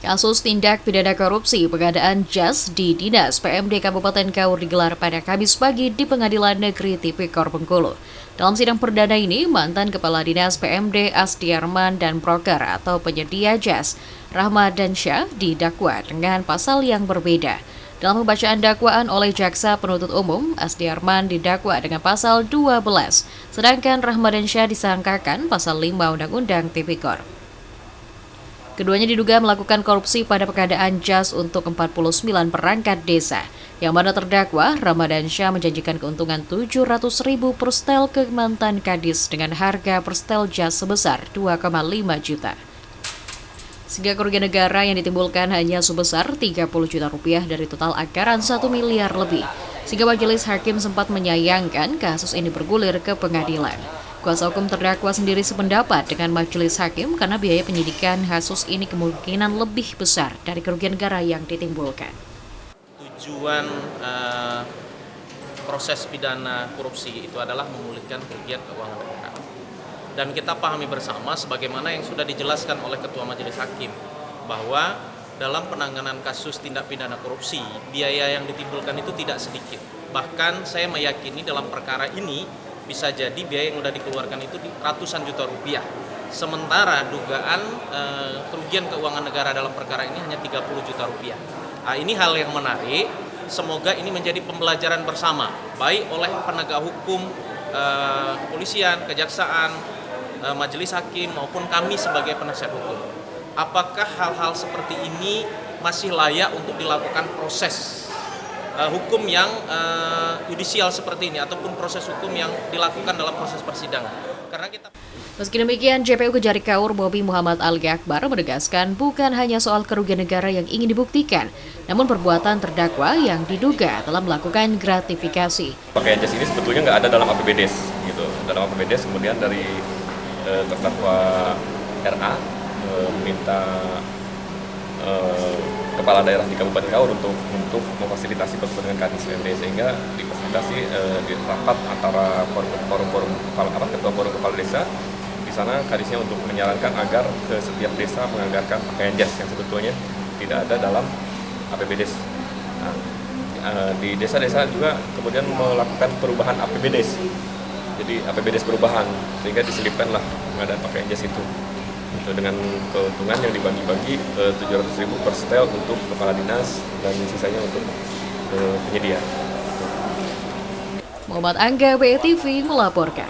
Kasus tindak pidana korupsi pengadaan jas di Dinas PMD Kabupaten Kaur digelar pada Kamis pagi di Pengadilan Negeri Tipikor Bengkulu. Dalam sidang perdana ini, mantan Kepala Dinas PMD Asdiarman dan broker atau penyedia jas, Rahmat dan Syah didakwa dengan pasal yang berbeda. Dalam pembacaan dakwaan oleh Jaksa Penuntut Umum, Asdiarman didakwa dengan pasal 12, sedangkan Rahmat dan Syah disangkakan pasal 5 Undang-Undang Tipikor. Keduanya diduga melakukan korupsi pada pengadaan jas untuk 49 perangkat desa, yang mana terdakwa Ramadan Syah menjanjikan keuntungan 700.000 per setel ke mantan kadis dengan harga per setel jas sebesar 2,5 juta. Sehingga kerugian negara yang ditimbulkan hanya sebesar 30 juta rupiah dari total anggaran 1 miliar lebih. Sehingga majelis hakim sempat menyayangkan kasus ini bergulir ke pengadilan. Kuasa hukum terdakwa sendiri sependapat dengan majelis hakim karena biaya penyidikan kasus ini kemungkinan lebih besar dari kerugian negara yang ditimbulkan. Tujuan proses pidana korupsi itu adalah memulihkan kerugian keuangan negara. Dan kita pahami bersama sebagaimana yang sudah dijelaskan oleh Ketua Majelis Hakim bahwa dalam penanganan kasus tindak pidana korupsi biaya yang ditimbulkan itu tidak sedikit. Bahkan saya meyakini dalam perkara ini bisa jadi biaya yang sudah dikeluarkan itu ratusan juta rupiah. Sementara dugaan kerugian keuangan negara dalam perkara ini hanya 30 juta rupiah. Nah, ini hal yang menarik. Semoga ini menjadi pembelajaran bersama, baik oleh penegak hukum, kepolisian, kejaksaan, majelis hakim maupun kami sebagai penasihat hukum. Apakah hal-hal seperti ini masih layak untuk dilakukan proses hukum yang yudisial seperti ini ataupun proses hukum yang dilakukan dalam proses persidangan. Karena kita Meski demikian, JPU Kejari Kaur Bobi Muhammad Ali Akbar menegaskan bukan hanya soal kerugian negara yang ingin dibuktikan, namun perbuatan terdakwa yang diduga telah melakukan gratifikasi. Pakaian jas ini sebetulnya nggak ada dalam APBDes, gitu. Dalam APBDes kemudian dari terdakwa RA meminta kepala daerah di Kabupaten Kaur untuk memfasilitasi pertemuan dengan Kadis PMD, sehingga difasilitasi di rapat antara ketua forum kepala desa. Di sana Kadisnya untuk menyarankan agar ke setiap desa menganggarkan pakaian jas yang sebetulnya tidak ada dalam APBDes. Nah, di desa-desa juga kemudian melakukan perubahan APBDes. Jadi APBDes perubahan, sehingga diselipkanlah pengadaan pakaian jas itu. Itu dengan keuntungan yang dibagi-bagi 700.000 per setel untuk kepala dinas dan sisanya untuk penyedia. Muhammad Angga, BTV melaporkan.